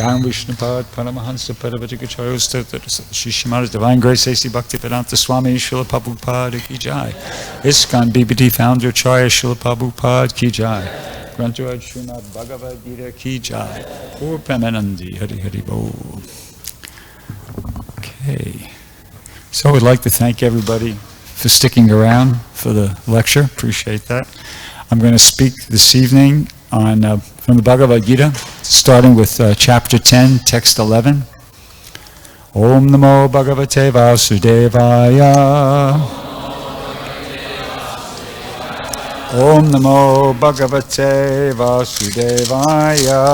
Ram Vishnupad Paramahansa Paravajakacharya Shishimada's Divine Grace A.C. Bhaktivedanta Swami Srila Prabhupada Ki Jai. ISKCON BBT Founder Acharya Srila Prabhupada Ki Jai. Grantaraj Srimad Bhagavad Gita Ki Jai. Gaur Premanandi Hari Hari Bol. Okay. So we'd like to thank everybody for sticking around for the lecture. Appreciate that. I'm going to speak this evening on from the Bhagavad Gita, starting with chapter 10, text 11. Om Namo Bhagavate Vasudevaya. Om Namo Bhagavate Vasudevaya.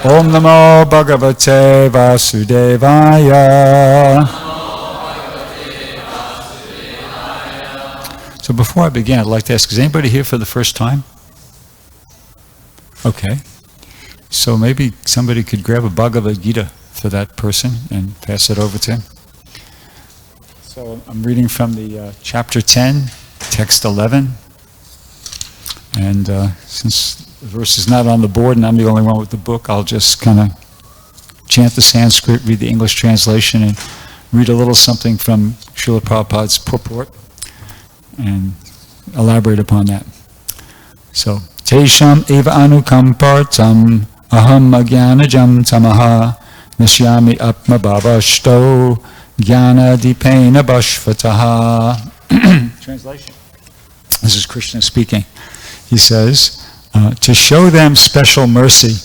Om Namo Bhagavate Vasudevaya. So before I begin, I'd like to ask, is anybody here for the first time? Okay. So maybe somebody could grab a Bhagavad Gita for that person and pass it over to him. So I'm reading from the chapter 10, text 11. And since the verse is not on the board and I'm the only one with the book, I'll just kind of chant the Sanskrit, read the English translation, and read a little something from Srila Prabhupada's purport and elaborate upon that. So, Tesham eva anukampartam aham agyanajam tamaha nasyami apma bhavashto jnana dipena bhashvataha. Translation. This is Krishna speaking. He says, to show them special mercy,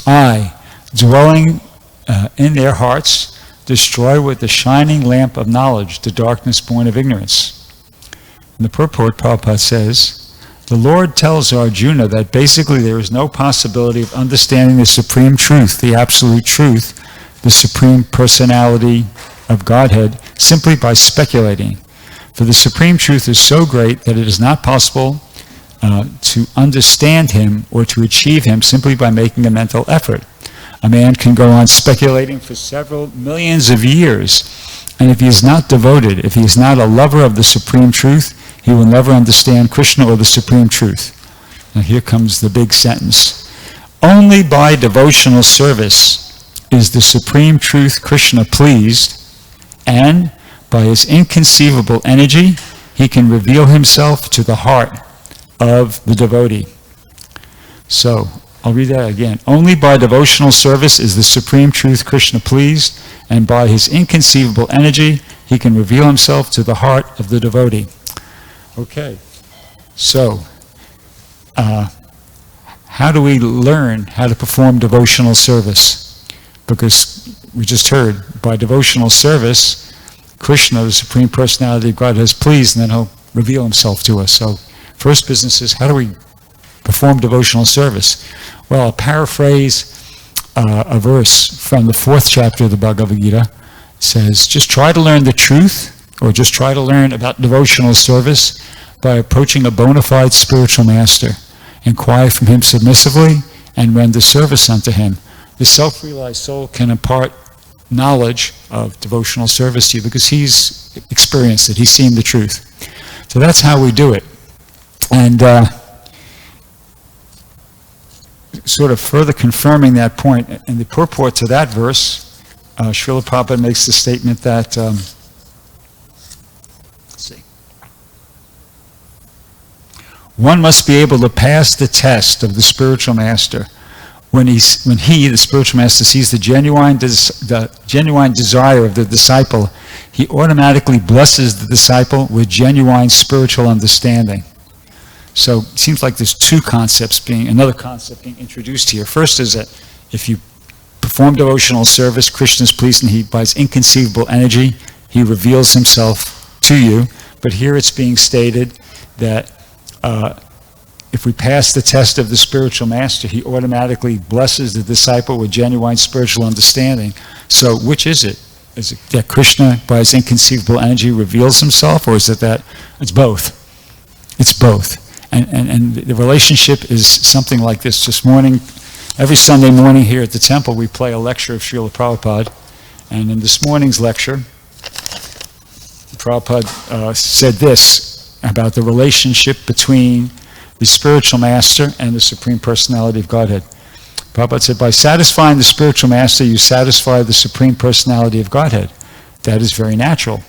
I, dwelling in their hearts, destroy with the shining lamp of knowledge the darkness born of ignorance. In the purport, Prabhupada says, the Lord tells Arjuna that basically there is no possibility of understanding the supreme truth, the absolute truth, the supreme personality of Godhead, simply by speculating. For the supreme truth is so great that it is not possible to understand him or to achieve him simply by making a mental effort. A man can go on speculating for several millions of years, and if he is not devoted, if he is not a lover of the supreme truth, he will never understand Krishna or the supreme truth. Now here comes the big sentence. Only by devotional service is the supreme truth Krishna pleased, and by his inconceivable energy, he can reveal himself to the heart of the devotee. So, I'll read that again. Only by devotional service is the supreme truth Krishna pleased, and by his inconceivable energy, he can reveal himself to the heart of the devotee. Okay, so how do we learn how to perform devotional service? Because we just heard, by devotional service, Krishna, the Supreme Personality of God, is pleased, and then he'll reveal himself to us. So first business is, how do we perform devotional service? Well, I'll paraphrase a verse from the 4th chapter of the Bhagavad Gita. It says, just try to learn the truth, or just try to learn about devotional service by approaching a bona fide spiritual master. Inquire from him submissively and render service unto him. The self-realized soul can impart knowledge of devotional service to you because he's experienced it, he's seen the truth. So that's how we do it. And sort of further confirming that point, in the purport to that verse, Srila Prabhupada makes the statement that one must be able to pass the test of the spiritual master. When he, the spiritual master, sees the genuine desire of the disciple, he automatically blesses the disciple with genuine spiritual understanding. So it seems like there's another concept being introduced here. First is that if you perform devotional service, Krishna is pleased, and by his inconceivable energy, he reveals himself to you. But here it's being stated that if we pass the test of the spiritual master, he automatically blesses the disciple with genuine spiritual understanding. So which is it? Is it that Krishna, by his inconceivable energy, reveals himself, or is it that it's both? It's both. And the relationship is something like this. This morning, every Sunday morning here at the temple, we play a lecture of Srila Prabhupada. And in this morning's lecture, Prabhupada said this about the relationship between the spiritual master, and the Supreme Personality of Godhead. Prabhupada said, by satisfying the spiritual master, you satisfy the Supreme Personality of Godhead. That is very natural.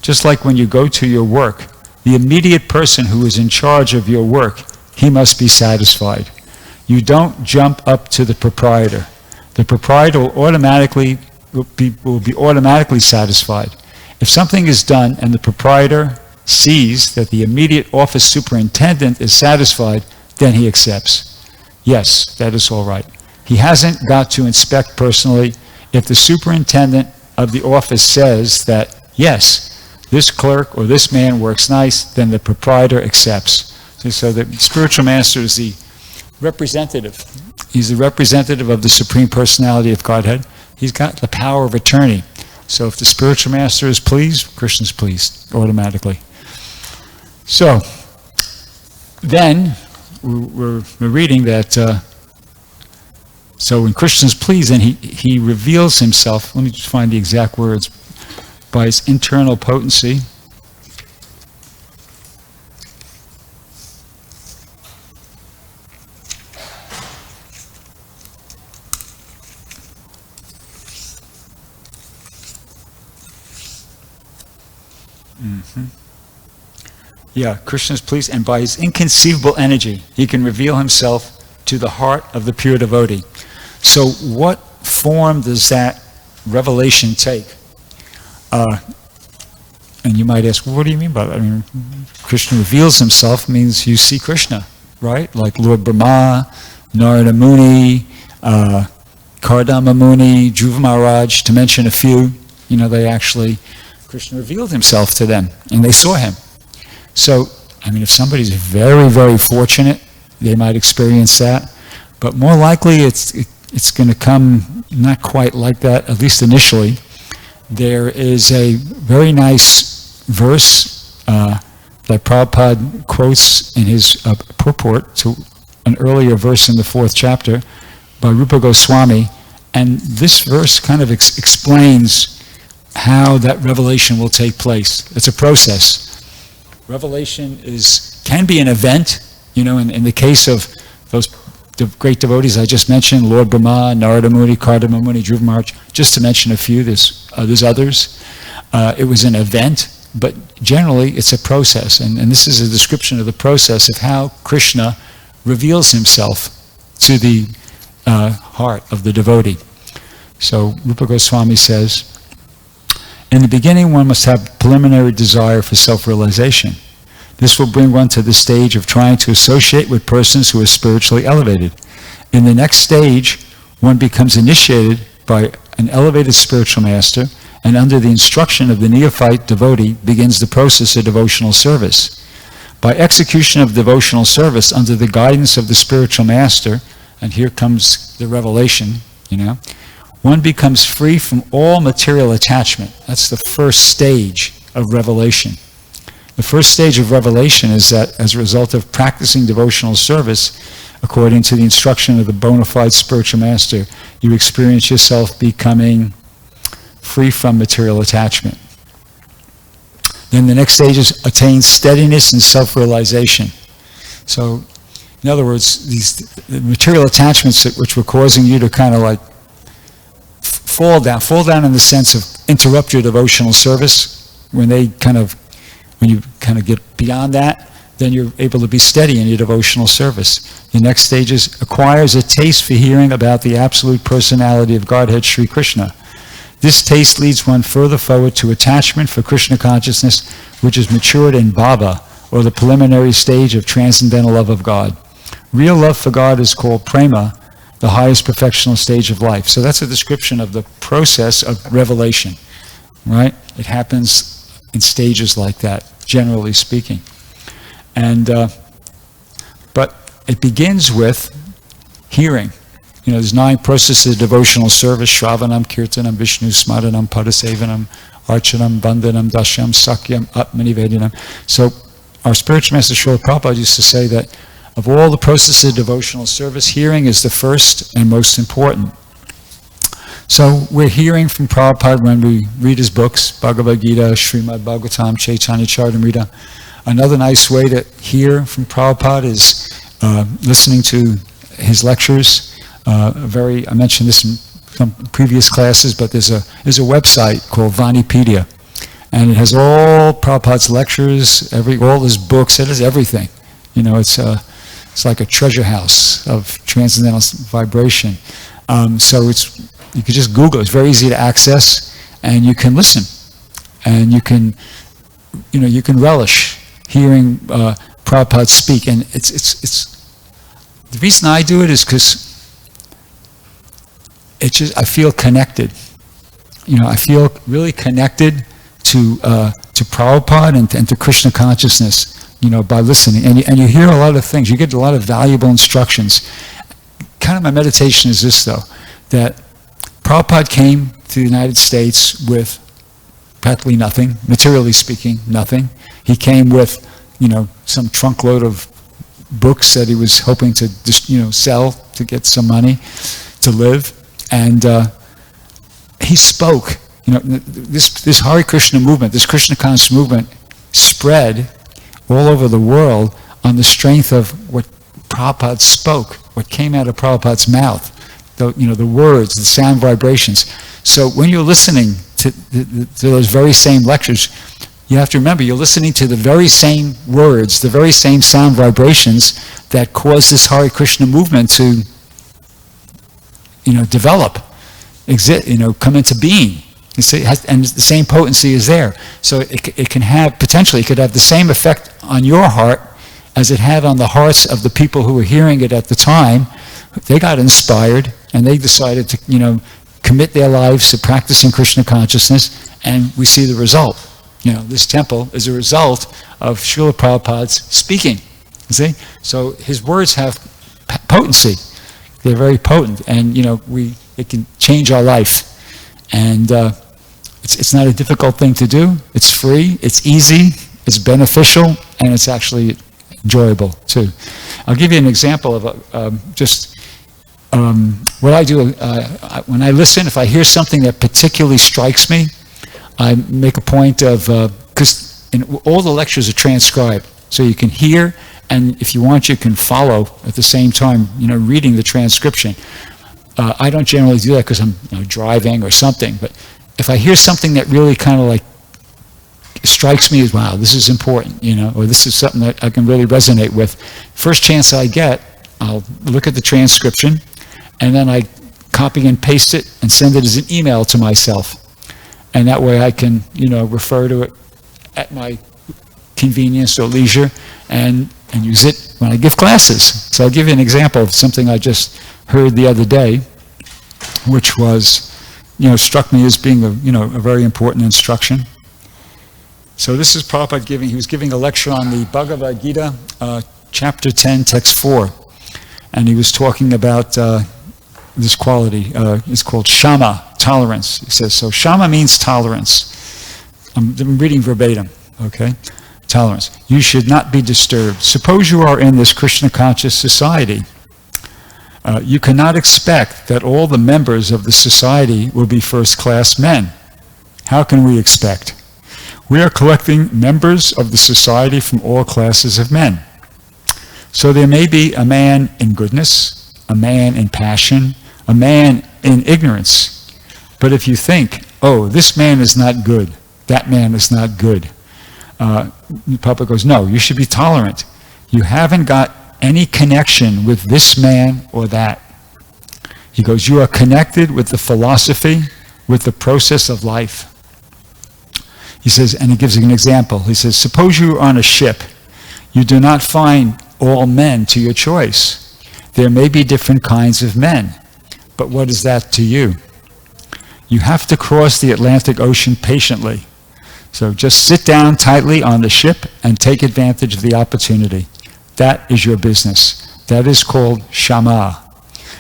Just like when you go to your work, the immediate person who is in charge of your work, he must be satisfied. You don't jump up to the proprietor. The proprietor will be automatically satisfied. If something is done and the proprietor sees that the immediate office superintendent is satisfied, then he accepts. Yes, that is all right. He hasn't got to inspect personally. If the superintendent of the office says that, yes, this clerk or this man works nice, then the proprietor accepts. So the spiritual master is the representative. He's the representative of the Supreme Personality of Godhead. He's got the power of attorney. So if the spiritual master is pleased, Krishna's pleased automatically. So then we're reading that, so when Krishna's pleased, then he reveals himself. Let me just find the exact words. By his internal potency. Yeah, Krishna is pleased, and by his inconceivable energy, he can reveal himself to the heart of the pure devotee. So what form does that revelation take? And you might ask, well, what do you mean by that? I mean, Krishna reveals himself means you see Krishna, right? Like Lord Brahma, Narada Muni, Kardama Muni, Dhruva Maharaj, to mention a few, Krishna revealed himself to them, and they saw him. So, if somebody's very, very fortunate, they might experience that. But more likely, it's going to come not quite like that, at least initially. There is a very nice verse that Prabhupada quotes in his purport to an earlier verse in the 4th chapter by Rupa Goswami, and this verse kind of explains how that revelation will take place. It's a process. Revelation can be an event, in the case of those great devotees I just mentioned, Lord Brahma, Narada Muni, Kardama Muni, Dhruva Maharaj, just to mention a few, there's others. It was an event, but generally it's a process, and this is a description of the process of how Krishna reveals himself to the heart of the devotee. So Rupa Goswami says, in the beginning one must have preliminary desire for self-realization. This will bring one to the stage of trying to associate with persons who are spiritually elevated. In the next stage, one becomes initiated by an elevated spiritual master, and under the instruction of the neophyte devotee begins the process of devotional service. By execution of devotional service under the guidance of the spiritual master, and here comes the revelation, one becomes free from all material attachment. That's the first stage of revelation. The first stage of revelation is that as a result of practicing devotional service, according to the instruction of the bona fide spiritual master, you experience yourself becoming free from material attachment. Then the next stage is attain steadiness and self-realization. So, in other words, these material attachments which were causing you to kind of like fall down in the sense of interrupt your devotional service, when you kind of get beyond that, then you're able to be steady in your devotional service. The next stage is acquires a taste for hearing about the absolute personality of Godhead Sri Krishna. This taste leads one further forward to attachment for Krishna consciousness, which is matured in bhava, or the preliminary stage of transcendental love of God. Real love for God is called prema, the highest perfectional stage of life. So that's a description of the process of revelation, right? It happens in stages like that, generally speaking. And but it begins with hearing. There's 9 processes of devotional service: Shravanam, Kirtanam, Vishnu, Smaranam, Padasevanam, Archanam, Bandhanam, Dashyam, Sakyam, Atmanivedanam. So our spiritual master Srila Prabhupada used to say that of all the processes of devotional service, hearing is the first and most important. So we're hearing from Prabhupada when we read his books, Bhagavad Gita, Srimad Bhagavatam, Chaitanya Charitamrita. Another nice way to hear from Prabhupada is listening to his lectures. I mentioned this in some previous classes, but there's a website called Vanipedia, and it has all Prabhupada's lectures, all his books. It has everything. It's like a treasure house of transcendental vibration. So you can just Google. It's very easy to access, and you can listen, and you can relish hearing Prabhupada speak. And it's the reason I do it is because I feel connected. I feel really connected to Prabhupada and to Krishna consciousness. By listening, and you hear a lot of things. You get a lot of valuable instructions. Kind of my meditation is this, though, that Prabhupada came to the United States with practically nothing, materially speaking, nothing. He came with, some trunkload of books that he was hoping to, sell to get some money to live, and he spoke. This Hare Krishna movement, this Krishna conscious movement, spread all over the world on the strength of what Prabhupada spoke, what came out of Prabhupada's mouth, the words, the sound vibrations. So when you're listening to those very same lectures, you have to remember you're listening to the very same words, the very same sound vibrations that caused this Hare Krishna movement to, develop, exist, come into being. And the same potency is there. So it can have, potentially, it could have the same effect on your heart as it had on the hearts of the people who were hearing it at the time. They got inspired, and they decided to, commit their lives to practicing Krishna consciousness, and we see the result. This temple is a result of Srila Prabhupada's speaking. You see? So his words have potency. They're very potent, and, it can change our life. And it's not a difficult thing to do. It's free, it's easy, it's beneficial, and it's actually enjoyable too. I'll give you an example of what I do. When I listen, if I hear something that particularly strikes me, I make a point of, because all the lectures are transcribed, so you can hear, and if you want, you can follow at the same time, reading the transcription. I don't generally do that because I'm driving or something, but if I hear something that really kind of like strikes me as, wow, this is important, or this is something that I can really resonate with, first chance I get, I'll look at the transcription, and then I copy and paste it and send it as an email to myself. And that way I can, refer to it at my convenience or leisure and use it when I give classes. So I'll give you an example of something I just heard the other day, which was, struck me as being a very important instruction. So this is Prabhupada he was giving a lecture on the Bhagavad Gita, chapter 10, text 4. And he was talking about this quality. It's called Shama, tolerance. He says, so Shama means tolerance. I'm reading verbatim, okay? Tolerance. You should not be disturbed. Suppose you are in this Krishna conscious society. You cannot expect that all the members of the society will be first-class men. How can we expect? We are collecting members of the society from all classes of men. So there may be a man in goodness, a man in passion, a man in ignorance. But if you think, oh, this man is not good, that man is not good, Papa goes, no, you should be tolerant. You haven't got any connection with this man or that. He goes, you are connected with the philosophy, with the process of life. He says, and he gives an example. He says, suppose you are on a ship. You do not find all men to your choice. There may be different kinds of men. But what is that to you? You have to cross the Atlantic Ocean patiently. So just sit down tightly on the ship and take advantage of the opportunity. That is your business. That is called Shama.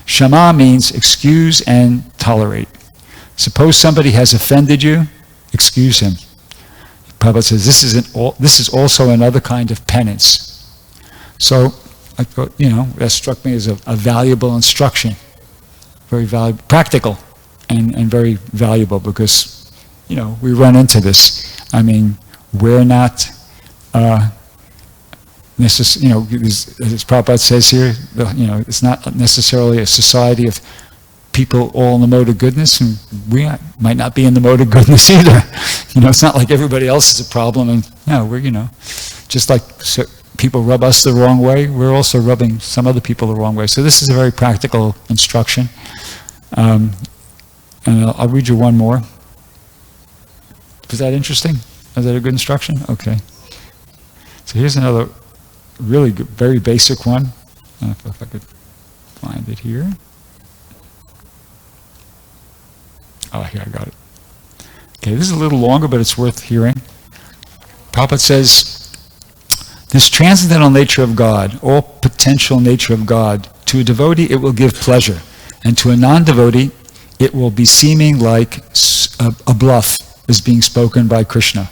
Shama means excuse and tolerate. Suppose somebody has offended you, excuse him. Prabhupada says this is also another kind of penance. So I thought, that struck me as a valuable instruction. Very valuable, practical, and very valuable because, we run into this. I mean, we're not as Prabhupada says here, it's not necessarily a society of people all in the mode of goodness, and we might not be in the mode of goodness either. It's not like everybody else is a problem, and we're, just like people rub us the wrong way, we're also rubbing some other people the wrong way. So this is a very practical instruction. And I'll read you one more. Was that interesting? Is that a good instruction? Okay. So here's another really good, very basic one. I don't know if I could find it here. Oh, here, I got it. Okay, this is a little longer, but it's worth hearing. Prabhupada says, this transcendental nature of God, all potential nature of God, to a devotee it will give pleasure, and to a non-devotee it will be seeming like a bluff is being spoken by Krishna.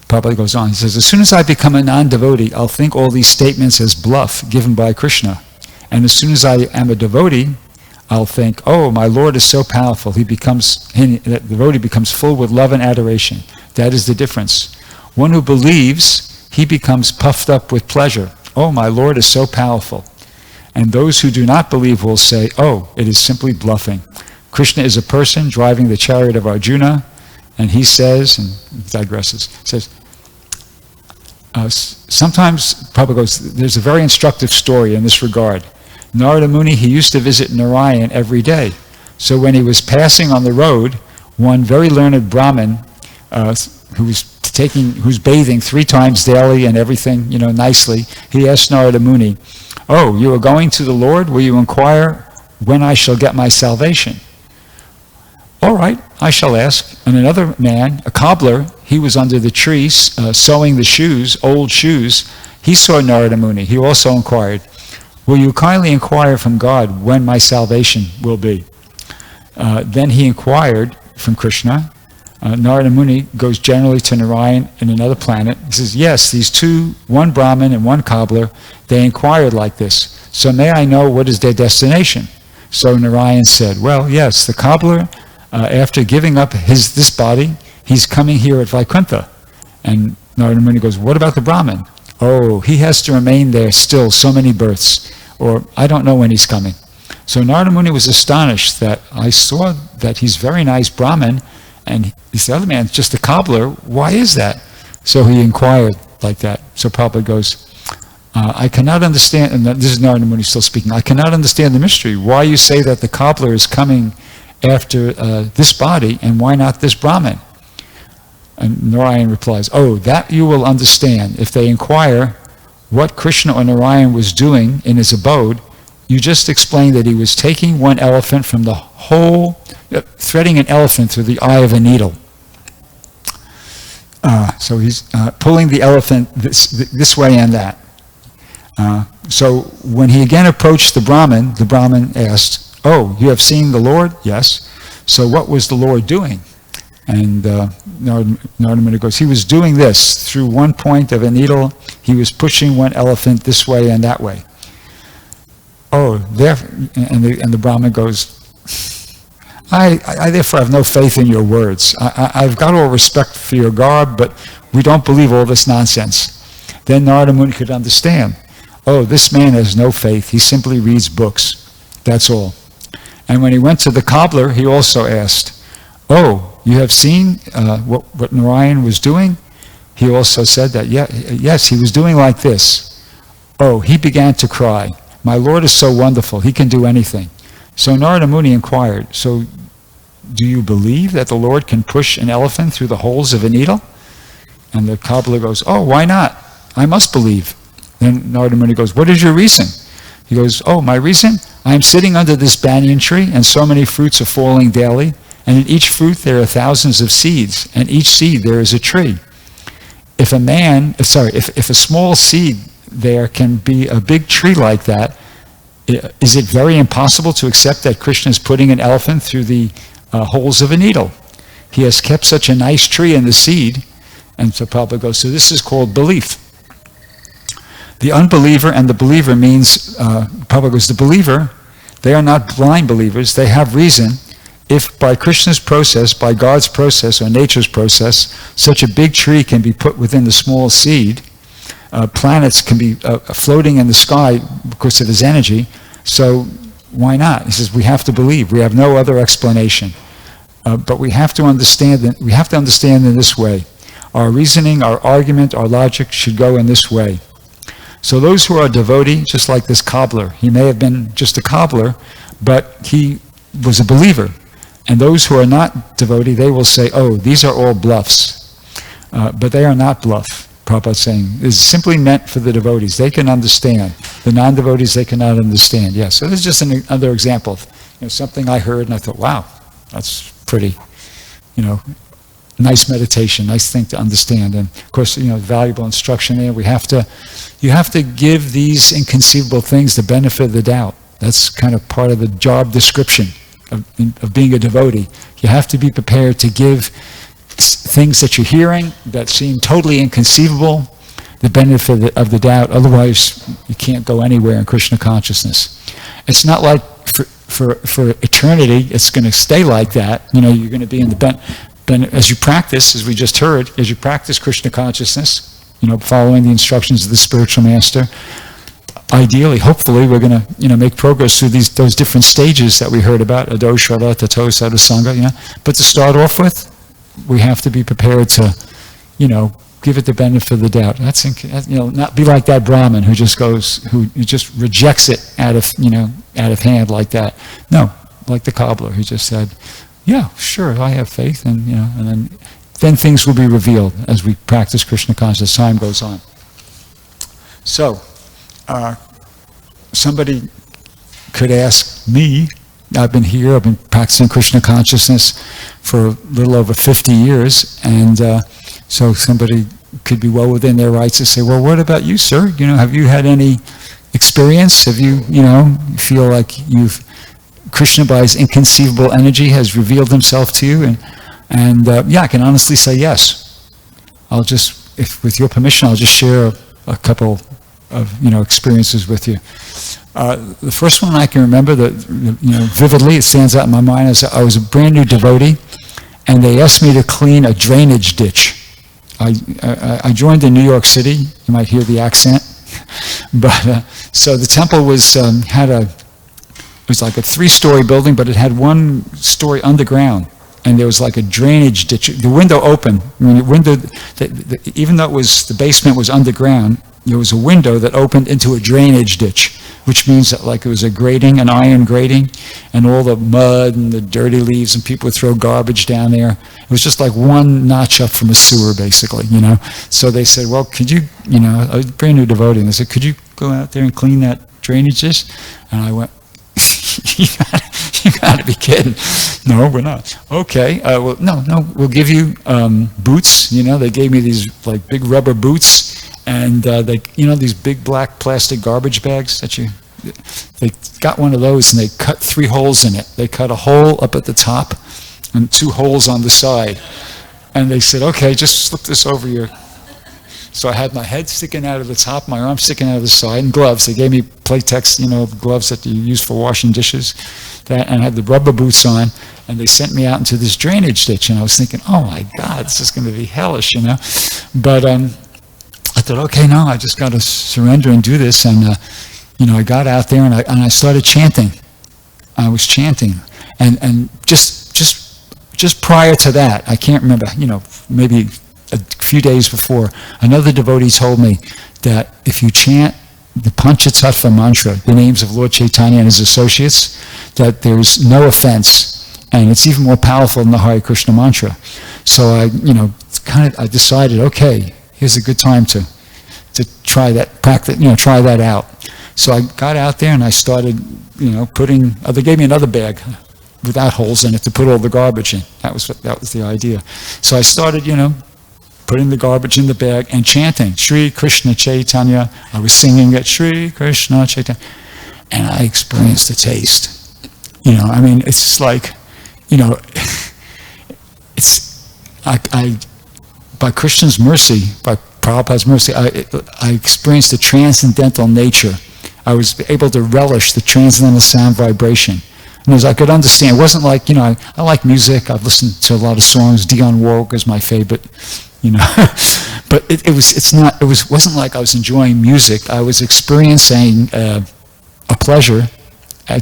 Prabhupada goes on, he says, as soon as I become a non-devotee, I'll think all these statements as bluff given by Krishna. And as soon as I am a devotee, I'll think, oh, my Lord is so powerful. The devotee becomes full with love and adoration. That is the difference. One who believes, he becomes puffed up with pleasure. Oh, my Lord is so powerful. And those who do not believe will say, oh, it is simply bluffing. Krishna is a person driving the chariot of Arjuna, and he says, and digresses, says, sometimes, Prabhupada goes, there's a very instructive story in this regard. Narada Muni, he used to visit Narayan every day. So when he was passing on the road, one very learned Brahmin, who's bathing 3 times daily and everything, nicely, he asked Narada Muni, oh, you are going to the Lord? Will you inquire when I shall get my salvation? All right, I shall ask. And another man, a cobbler, he was under the trees sewing the shoes, old shoes. He saw Narada Muni. He also inquired, will you kindly inquire from God when my salvation will be? Then he inquired from Krishna. Narada Muni goes generally to Narayan in another planet. He says, yes, these two, one Brahmin and one cobbler, they inquired like this. So may I know what is their destination? So Narayan said, well, yes, the cobbler, after giving up this body, he's coming here at Vaikuntha. And Narada Muni goes, what about the Brahmin? Oh, he has to remain there still so many births, or I don't know when he's coming. So Narada Muni was astonished that I saw that he's very nice Brahmin, and this other man's just a cobbler. Why is that? So he inquired like that. So Prabhupada goes, I cannot understand, and this is Narada Muni still speaking, I cannot understand the mystery. Why you say that the cobbler is coming after this body, and why not this Brahmin? And Narayan replies, oh, that you will understand if they inquire what Krishna or Narayan was doing in his abode. You just explained that he was taking one elephant from the whole, threading an elephant through the eye of a needle. So he's pulling the elephant this way and that. So when he again approached the Brahmin asked, oh, you have seen the Lord? Yes. So what was the Lord doing? And Narada Muni goes, he was doing this. Through one point of a needle, he was pushing one elephant this way and that way. Oh, and the Brahmin goes, I therefore have no faith in your words. I've got all respect for your garb, but we don't believe all this nonsense. Then Narada Muni could understand. Oh, this man has no faith. He simply reads books. That's all. And when he went to the cobbler, he also asked, oh, you have seen what Narayan was doing? He also said that, yes, he was doing like this. Oh, he began to cry. My Lord is so wonderful. He can do anything. So Narada Muni inquired, so do you believe that the Lord can push an elephant through the holes of a needle? And the cobbler goes, oh, why not? I must believe. Then Narada Muni goes, what is your reason? He goes, oh, my reason? I am sitting under this banyan tree, and so many fruits are falling daily. And in each fruit there are thousands of seeds, and each seed there is a tree. If a small seed there can be a big tree like that, is it very impossible to accept that Krishna is putting an elephant through the holes of a needle? He has kept such a nice tree in the seed. And so Prabhupada goes, so this is called belief. The unbeliever and the believer means, Prabhupada goes, the believer, they are not blind believers, they have reason. If by Krishna's process, by God's process or nature's process, such a big tree can be put within the small seed, planets can be floating in the sky because of his energy. So why not? He says we have to believe. We have no other explanation. But we have to understand that we have to understand in this way. Our reasoning, our argument, our logic should go in this way. So those who are devotee, just like this cobbler, he may have been just a cobbler, but he was a believer. And those who are not devotee, they will say, oh, these are all bluffs. But they are not bluff, Prabhupada's saying. It's simply meant for the devotees. They can understand. The non-devotees, they cannot understand. Yeah, so this is just another example of something I heard and I thought, wow, that's pretty, nice meditation, nice thing to understand. And of course, valuable instruction there. You have to give these inconceivable things the benefit of the doubt. That's kind of part of the job description of being a devotee. You have to be prepared to give things that you're hearing that seem totally inconceivable the benefit of the doubt. Otherwise, you can't go anywhere in Krishna consciousness. It's not like for eternity, it's going to stay like that. You're going to be in the as you practice, as we just heard, as you practice Krishna consciousness, following the instructions of the spiritual master, ideally, hopefully, we're going to, make progress through those different stages that we heard about, Ado, Shraddha, Tato, Sadhusanga, But to start off with, we have to be prepared to, give it the benefit of the doubt. That's, not be like that Brahmin who just rejects it out of hand like that. No, like the cobbler who just said, yeah, sure, I have faith, and then things will be revealed as we practice Krishna consciousness. Time goes on. So, somebody could ask me. I've been practicing Krishna consciousness for a little over 50 years, and so somebody could be well within their rights to say, well, what about you, sir? Have you had any experience? Have you, feel like Krishna, by his inconceivable energy, has revealed himself to you? And I can honestly say yes. I'll just, with your permission, I'll just share a couple of, experiences with you. The first one I can remember that, vividly, it stands out in my mind, is I was a brand new devotee, and they asked me to clean a drainage ditch. I joined in New York City. You might hear the accent. But, so the temple was, it was like a 3-story building, but it had 1 story underground, and there was like a drainage ditch. The window opened. Even though the basement was underground, there was a window that opened into a drainage ditch, which means that it was a grating, an iron grating, and all the mud and the dirty leaves, and people would throw garbage down there. It was just like 1 notch up from a sewer, basically, So they said, well, could you, I was a brand new devotee, and they said, could you go out there and clean that drainage ditch? And I went, you got to be kidding. No, we're not. Okay, well, no, we'll give you boots. They gave me these big rubber boots, and these big black plastic garbage bags that they got one of those, and they cut 3 holes in it. They cut a hole up at the top and 2 holes on the side. And they said, okay, just slip this over your... So I had my head sticking out of the top, my arm sticking out of the side, and gloves. They gave me Playtex, the gloves that you use for washing dishes, and I had the rubber boots on, and they sent me out into this drainage ditch, and I was thinking, oh my God, this is going to be hellish, But I thought, okay, no, I just got to surrender and do this, and I got out there, and I started chanting. I was chanting, and just prior to that, I can't remember, maybe a few days before, another devotee told me that if you chant the Panchatattva mantra, the names of Lord Chaitanya and his associates, that there's no offense, and it's even more powerful than the Hare Krishna mantra. So I decided, okay, here's a good time to try that, practice, try that out. So I got out there and I started, they gave me another bag without holes in it to put all the garbage in. That was the idea. So I started, putting the garbage in the bag and chanting Shri Krishna Chaitanya. I was singing it, Shri Krishna Chaitanya, and I experienced the taste. It's just like, by Krishna's mercy, by Prabhupada's mercy, I experienced the transcendental nature. I was able to relish the transcendental sound vibration. And as I could understand, it wasn't like, I like music. I've listened to a lot of songs. Dionne Warwick is my favorite, But it wasn't like I was enjoying music. I was experiencing a pleasure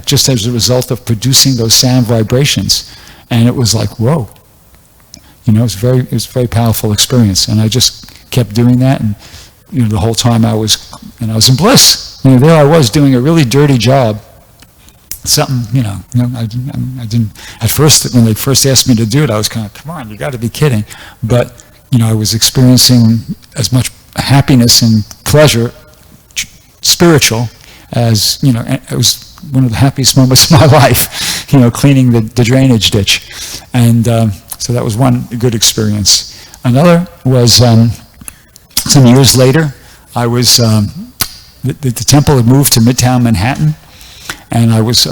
just as a result of producing those sound vibrations. And it was like, whoa. It was a very powerful experience. And I just kept doing that, and the whole time I was in bliss. There I was doing a really dirty job. Something, I didn't, at first, when they first asked me to do it, I was kind of, come on, you got to be kidding. But, I was experiencing as much happiness and pleasure, spiritual, as, it was one of the happiest moments of my life, cleaning the drainage ditch. And so that was one good experience. Another was some years later, I was, the temple had moved to Midtown Manhattan, and I was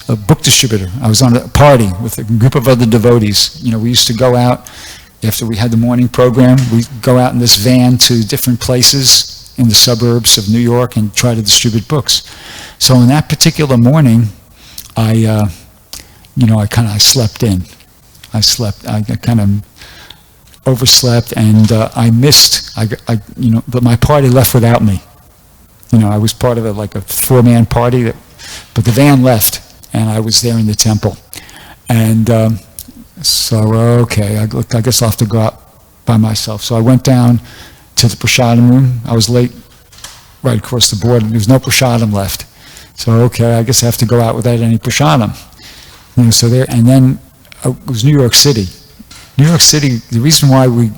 a book distributor. I was on a party with a group of other devotees. We used to go out after we had the morning program. We'd go out in this van to different places in the suburbs of New York and try to distribute books. So on that particular morning, I slept in. I kind of overslept, and I missed. But my party left without me. I was part of a four-man party, but the van left, and I was there in the temple. And okay, I guess I'll have to go out by myself. So I went down to the prasadam room. I was late right across the board, and there was no prasadam left. So okay, I guess I have to go out without any prasadam. So there, and then it was New York City. New York City, the reason why we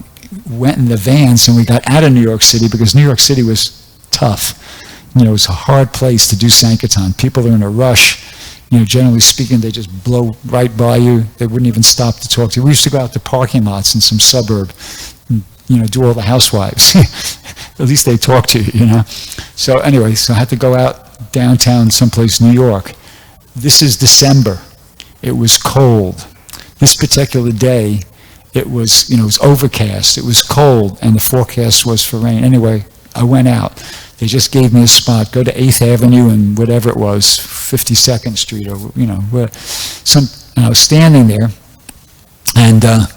went in the vans and we got out of New York City, because New York City was tough. It was a hard place to do Sankirtan. People are in a rush. Generally speaking, they just blow right by you. They wouldn't even stop to talk to you. We used to go out to parking lots in some suburb and, do all the housewives. At least they talk to you, So anyway, I had to go out downtown someplace, New York. This is December. It was cold. This particular day, it was, it was overcast. It was cold, and the forecast was for rain. Anyway, I went out. They just gave me a spot. Go to 8th Avenue and whatever it was, 52nd Street, or and I was standing there, and I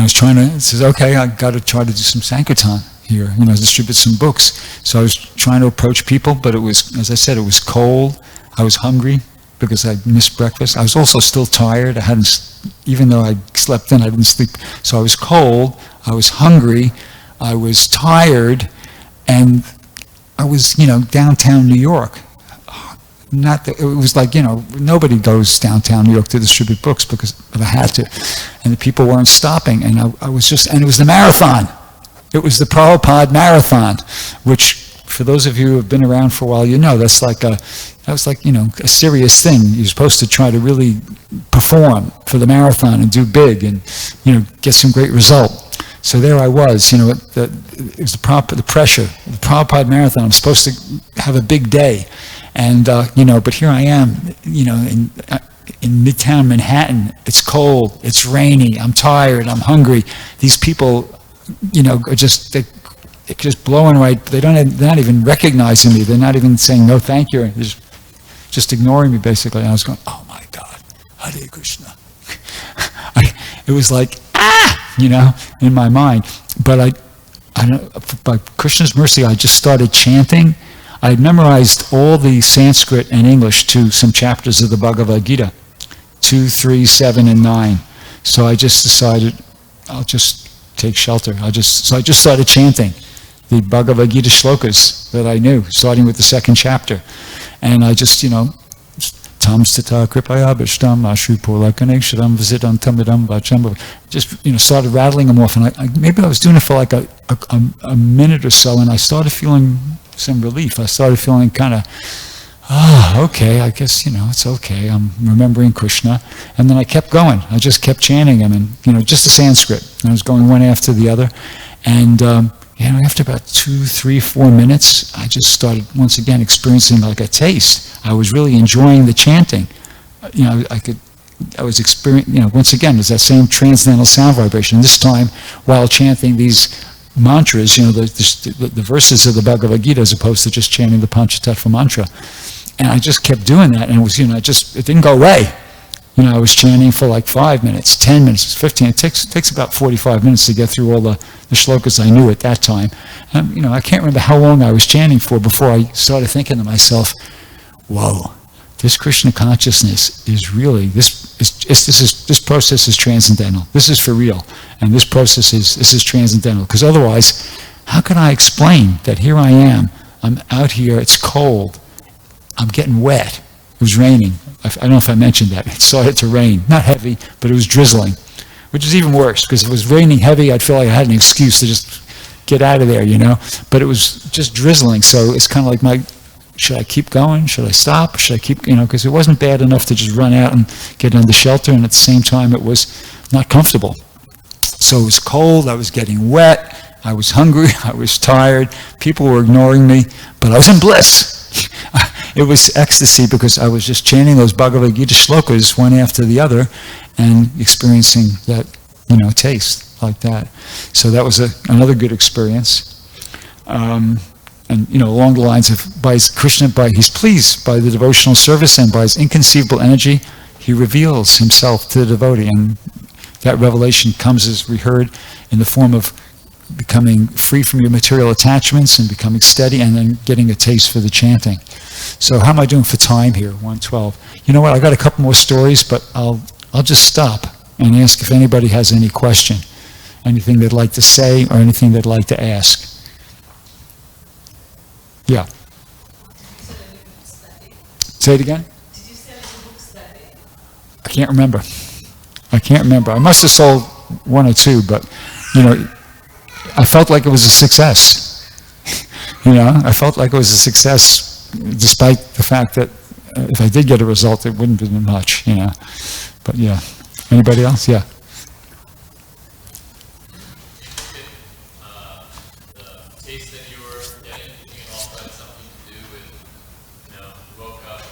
was trying to. It says, okay, I got to try to do some Sankirtan here. Distribute some books. So I was trying to approach people, but it was, as I said, it was cold. I was hungry because I missed breakfast. I was also still tired. I hadn't, even though I slept in, I didn't sleep. So I was cold. I was hungry. I was tired. And I was, downtown New York. It was like, nobody goes downtown New York to distribute books, but I had to. And the people weren't stopping. And I was just, and it was the marathon. It was the Prabhupada marathon, which, for those of you who have been around for a while, that's like a serious thing. You're supposed to try to really perform for the marathon and do big and, get some great result. So there I was, it was the pressure, the Prabhupada marathon. I'm supposed to have a big day, and but here I am, in Midtown Manhattan. It's cold, it's rainy, I'm tired, I'm hungry. These people, are just they're just blowing right. They're not even recognizing me. They're not even saying no, thank you. They're just ignoring me basically. And I was going, oh my God, Hare Krishna. It was like, in my mind. But by Krishna's mercy, I just started chanting. I had memorized all the Sanskrit and English to some chapters of the Bhagavad Gita, 2, 3, 7, and 9. So I just decided, I'll just take shelter. So I just started chanting the Bhagavad Gita shlokas that I knew, starting with the second chapter. And I just, Tam stita kripaya bishtam ashu pulakanekshadam visitam tamidam vacham. Just, started rattling them off. And maybe I was doing it for like a minute or so, and I started feeling some relief. I started feeling kind of, okay, I guess, it's okay. I'm remembering Krishna. And then I kept going. I just kept chanting him, and, just the Sanskrit. And I was going one after the other. And, after about 2, 3, 4 minutes, I just started once again experiencing like a taste. I was really enjoying the chanting. I was experiencing, once again, there's that same transcendental sound vibration. This time, while chanting these mantras, the verses of the Bhagavad Gita, as opposed to just chanting the Panchatattva mantra. And I just kept doing that, and it was, it didn't go away. I was chanting for like 5 minutes, 10 minutes, 15. It takes about 45 minutes to get through all the shlokas I knew at that time. And, I can't remember how long I was chanting for before I started thinking to myself, whoa, this Krishna consciousness is really, this process is transcendental. This is for real. And this process is transcendental. Because otherwise, how can I explain that here I am, I'm out here, it's cold, I'm getting wet. It was raining. I don't know if I mentioned that. It started to rain. Not heavy, but it was drizzling, which is even worse, because if it was raining heavy, I'd feel like I had an excuse to just get out of there, But it was just drizzling, so it's kind of like should I keep going? Should I stop? Should I keep, because it wasn't bad enough to just run out and get under shelter, and at the same time, it was not comfortable. So it was cold, I was getting wet, I was hungry, I was tired, people were ignoring me, but I was in bliss. It was ecstasy because I was just chanting those Bhagavad Gita shlokas one after the other and experiencing that, taste like that. So that was another good experience. And, along the lines of, he's pleased by the devotional service, and by his inconceivable energy, he reveals himself to the devotee. And that revelation comes, as we heard, in the form of becoming free from your material attachments and becoming steady, and then getting a taste for the chanting. So how am I doing for time here? 1:12. You know what? I got a couple more stories, but I'll just stop and ask if anybody has any question, anything they'd like to say, or anything they'd like to ask. Yeah. Say it again. Did you sell any books that day? I can't remember. I must have sold one or two, but I felt like it was a success. I felt like it was a success, despite the fact that if I did get a result, it wouldn't have been much, But yeah. Anybody else? Yeah. The taste that you were getting, you think it also had something to do with, you woke up,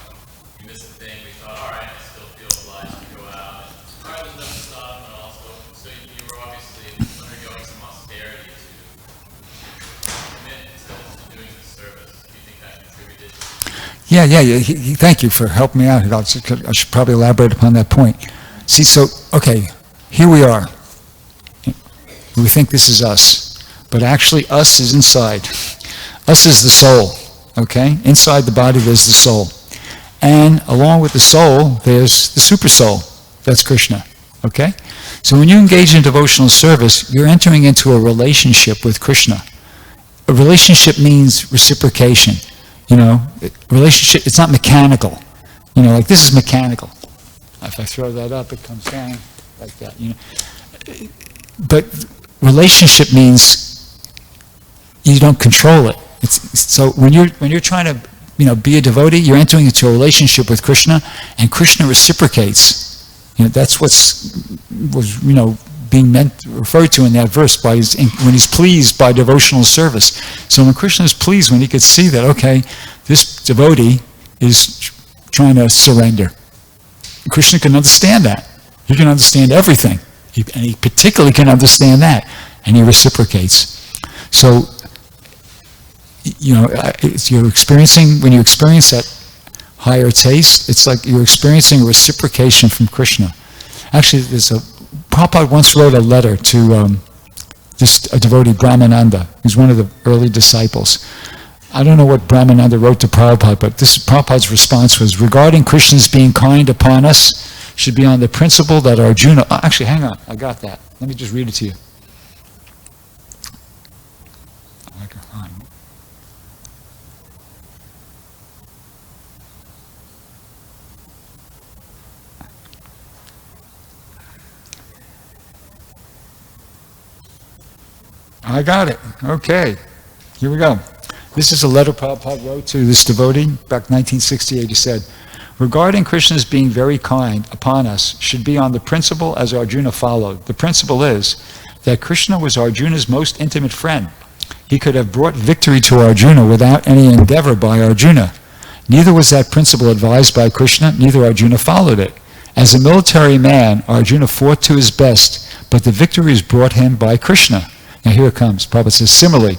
you missed a thing, we thought, all right, I still feel obliged to go out. And, all right, let's stop, and also, so you were obviously undergoing some austerity to commit to doing the service. Do you think that contributed? Yeah. Thank you for helping me out. I should probably elaborate upon that point. See, so, okay, here we are. We think this is us, but actually us is inside. Us is the soul, okay? Inside the body there's the soul. And along with the soul, there's the super soul. That's Krishna, okay? So when you engage in devotional service, you're entering into a relationship with Krishna. A relationship means reciprocation. Relationship, it's not mechanical. Like this is mechanical. If I throw that up, it comes down like that. But relationship means you don't control it. So when you're trying to be a devotee, you're entering into a relationship with Krishna, and Krishna reciprocates. That's was being referred to in that verse when he's pleased by devotional service. So when Krishna is pleased, when he could see that, okay, this devotee is trying to surrender. Krishna can understand that. He can understand everything. And he particularly can understand that. And he reciprocates. So, you're experiencing, when you experience that higher taste, it's like you're experiencing a reciprocation from Krishna. Actually, Prabhupada once wrote a letter to a devotee, Brahmananda, who's one of the early disciples. I don't know what Brahmananda wrote to Prabhupada, but Prabhupada's response was, regarding Krishna's being kind upon us, should be on the principle that Arjuna... Actually, hang on, I got that. Let me just read it to you. I got it. Okay. Here we go. This is a letter Prabhupada wrote to this devotee back 1968. He said, regarding Krishna's being very kind upon us should be on the principle as Arjuna followed. The principle is that Krishna was Arjuna's most intimate friend. He could have brought victory to Arjuna without any endeavor by Arjuna. Neither was that principle advised by Krishna, neither Arjuna followed it. As a military man, Arjuna fought to his best, but the victory is brought him by Krishna. Now here it comes. Prabhupada says, similarly,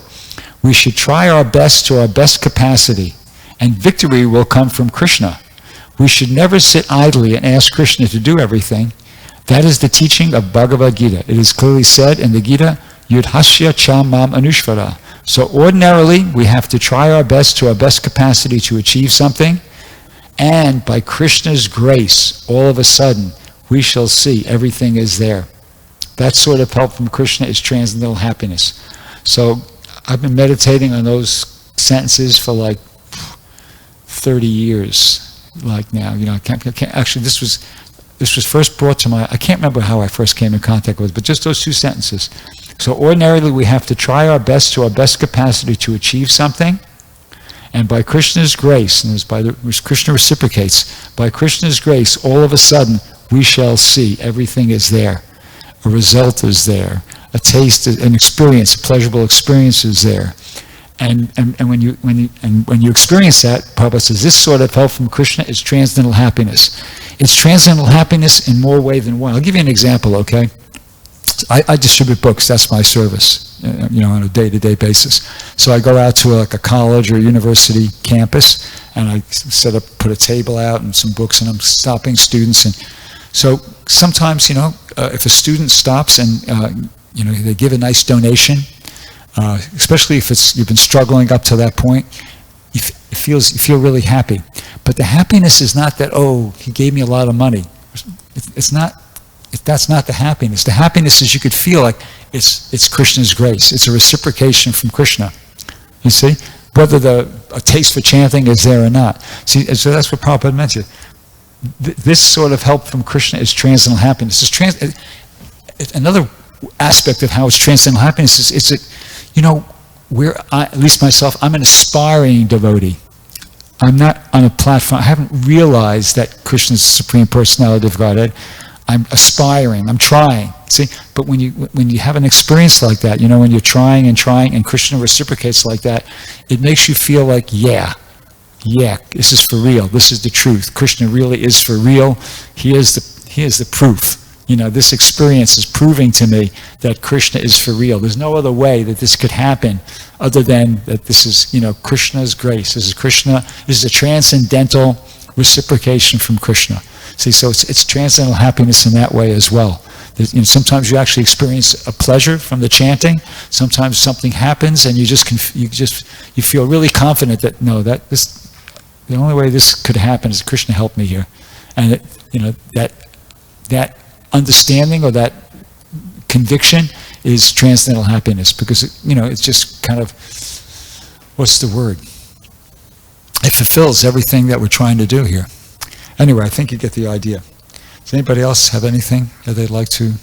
we should try our best to our best capacity, and victory will come from Krishna. We should never sit idly and ask Krishna to do everything. That is the teaching of Bhagavad Gita. It is clearly said in the Gita, Yudhasya cha mam anushvara. So ordinarily, we have to try our best to our best capacity to achieve something, and by Krishna's grace, all of a sudden, we shall see everything is there. That sort of help from Krishna is transcendental happiness. So I've been meditating on those sentences for like 30 years, like now. I can't actually, this was first brought to I can't remember how I first came in contact with it, but just those two sentences. So ordinarily we have to try our best to our best capacity to achieve something, and by Krishna's grace, and Krishna reciprocates, by Krishna's grace, all of a sudden we shall see everything is there. A result is there. A taste, an experience, a pleasurable experience is there. And when you experience that, Prabhupada says, this sort of help from Krishna is transcendental happiness. It's transcendental happiness in more ways than one. I'll give you an example, okay? I distribute books. That's my service, on a day-to-day basis. So I go out to a college or university campus, and I put a table out and some books, and I'm stopping students. And so sometimes, if a student stops and they give a nice donation, especially if you've been struggling up to that point, you feel really happy. But the happiness is not that, oh, he gave me a lot of money. That's not the happiness. The happiness is you could feel like it's Krishna's grace. It's a reciprocation from Krishna. You see? Whether a taste for chanting is there or not. See, so that's what Prabhupada mentioned. This sort of help from Krishna is transcendental happiness. Another aspect of how it's transcendental happiness is that, at least myself, I'm an aspiring devotee. I'm not on a platform. I haven't realized that Krishna's the Supreme Personality of Godhead. I'm aspiring. I'm trying. See, but when you have an experience like that, when you're trying and Krishna reciprocates like that, it makes you feel like, yeah, this is for real. This is the truth. Krishna really is for real. He is the proof. This experience is proving to me that Krishna is for real. There's no other way that this could happen other than that this is, Krishna's grace. This is a transcendental reciprocation from Krishna. See, so it's transcendental happiness in that way as well. Sometimes you actually experience a pleasure from the chanting. Sometimes something happens and you feel really confident that the only way this could happen is Krishna helped me here, and that understanding or that conviction is transcendental happiness, because it's just kind of, what's the word? It fulfills everything that we're trying to do here. Anyway, I think you get the idea. Does anybody else have anything that they'd like to?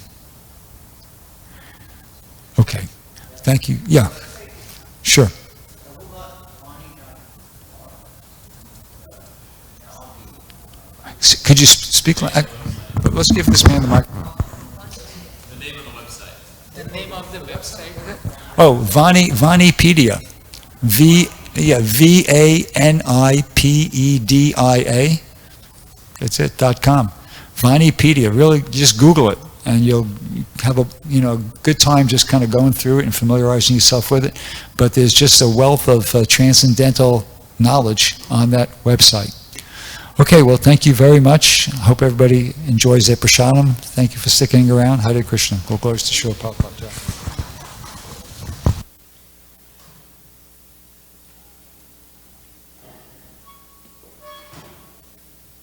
Okay. Thank you. Yeah. Sure. Could you speak? Let's give this man the microphone. The name of the website. The name of the website. Oh, Vanipedia. VANIPEDIA. That's it. .com. Vanipedia. Really, just Google it, and you'll have a good time just kind of going through it and familiarizing yourself with it. But there's just a wealth of transcendental knowledge on that website. Okay, well, thank you very much. I hope everybody enjoys their prasadam. Thank you for sticking around. Hare Krishna. All glories to Srila Prabhupada.